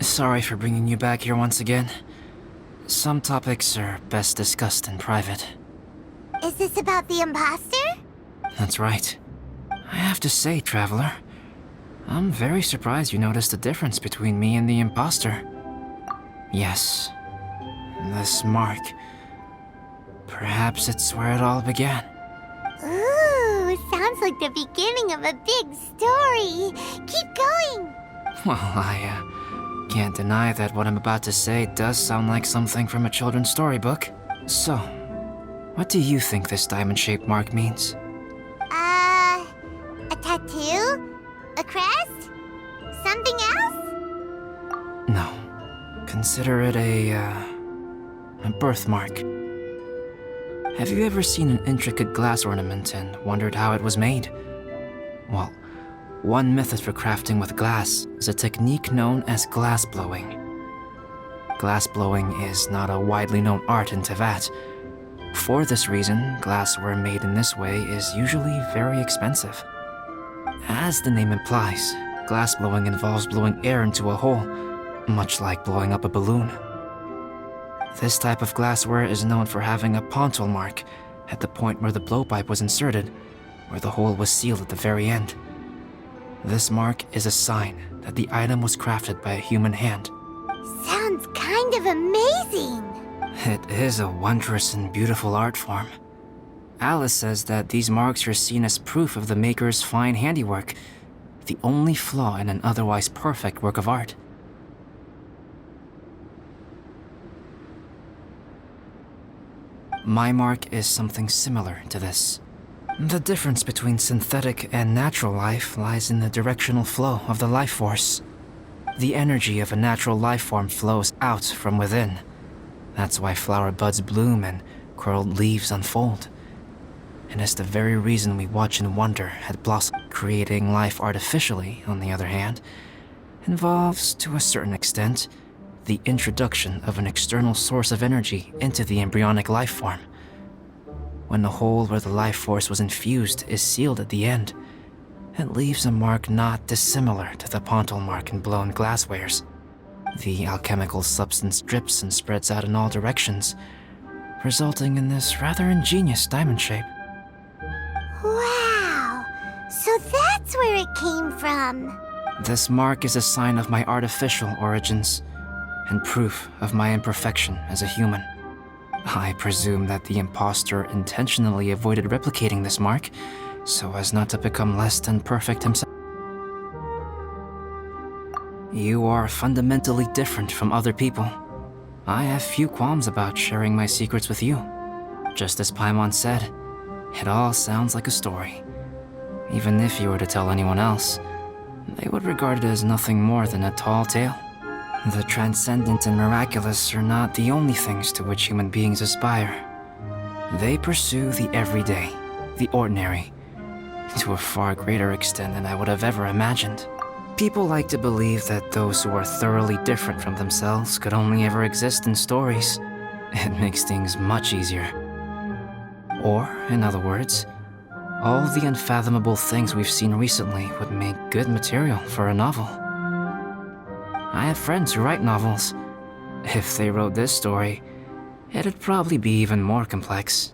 Sorry for bringing you back here once again. Some topics are best discussed in private. Is this about the imposter? That's right. I have to say, Traveler, I'm very surprised you noticed the difference between me and the imposter. Yes, this mark. Perhaps it's where it all began. Ooh, sounds like the beginning of a big story. Keep going. Well, I can't deny that what I'm about to say does sound like something from a children's storybook. So, what do you think this diamond-shaped mark means? A tattoo? A crest? Something else? No. Consider it a birthmark. Have you ever seen an intricate glass ornament and wondered how it was made? Well, one method for crafting with glass is a technique known as glass blowing. Glass blowing is not a widely known art in Teyvat. For this reason, glassware made in this way is usually very expensive. As the name implies, glass blowing involves blowing air into a hole, much like blowing up a balloon. This type of glassware is known for having a pontal mark at the point where the blowpipe was inserted, where the hole was sealed at the very end. This mark is a sign that the item was crafted by a human hand. Sounds kind of amazing. It is a wondrous and beautiful art form. Alice says that these marks are seen as proof of the maker's fine handiwork, the only flaw in an otherwise perfect work of art. My mark is something similar to this. The difference between synthetic and natural life lies in the directional flow of the life force. The energy of a natural life form flows out from within. That's why flower buds bloom and curled leaves unfold. And it's the very reason we watch and wonder at blossom. Creating life artificially, on the other hand, involves, to a certain extent, the introduction of an external source of energy into the embryonic life form. When the hole where the life force was infused is sealed at the end, it leaves a mark not dissimilar to the pontal mark in blown glasswares. The alchemical substance drips and spreads out in all directions, resulting in this rather ingenious diamond shape. Wow, so that's where it came from. This mark is a sign of my artificial origins, and proof of my imperfection as a human. I presume that the imposter intentionally avoided replicating this mark, so as not to become less than perfect himself. You are fundamentally different from other people. I have few qualms about sharing my secrets with you. Just as Paimon said, it all sounds like a story. Even if you were to tell anyone else, they would regard it as nothing more than a tall tale. The transcendent and miraculous are not the only things to which human beings aspire. They pursue the everyday, the ordinary, to a far greater extent than I would have ever imagined. People like to believe that those who are thoroughly different from themselves could only ever exist in stories. It makes things much easier. Or, in other words, all the unfathomable things we've seen recently would make good material for a novel. I have friends who write novels. If they wrote this story, it'd probably be even more complex.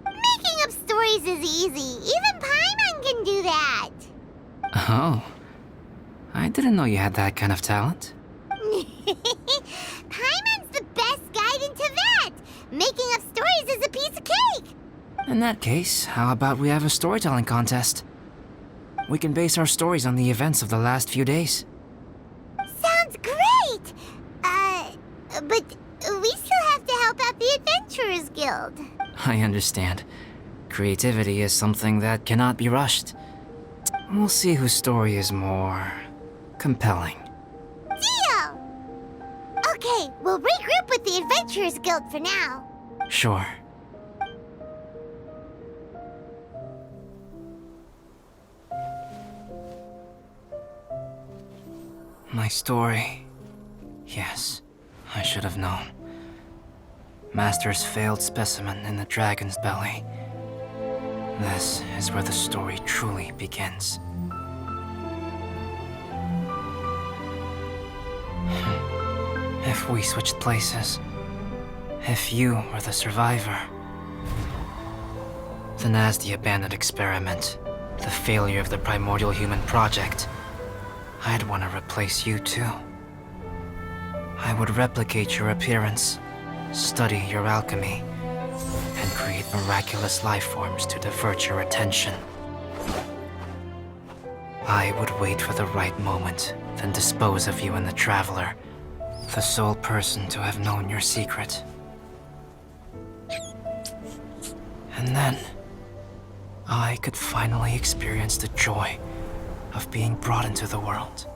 Making up stories is easy. Even Paimon can do that. Oh, I didn't know you had that kind of talent. Paimon's the best guide in Teyvat. Making up stories is a piece of cake. In that case, how about we have a storytelling contest? We can base our stories on the events of the last few days. Sounds great! But we still have to help out the Adventurers Guild. I understand. Creativity is something that cannot be rushed. We'll see whose story is more compelling. Deal! Okay, we'll regroup with the Adventurers Guild for now. Sure. My story. Yes, I should have known. Master's failed specimen in the dragon's belly. This is where the story truly begins. If we switched places, if you were the survivor, then as the abandoned experiment, the failure of the primordial human project, I'd want to replace you too. I would replicate your appearance, study your alchemy, and create miraculous life forms to divert your attention. I would wait for the right moment, then dispose of you in the Traveler, the sole person to have known your secret. And then, I could finally experience the joy of being brought into the world.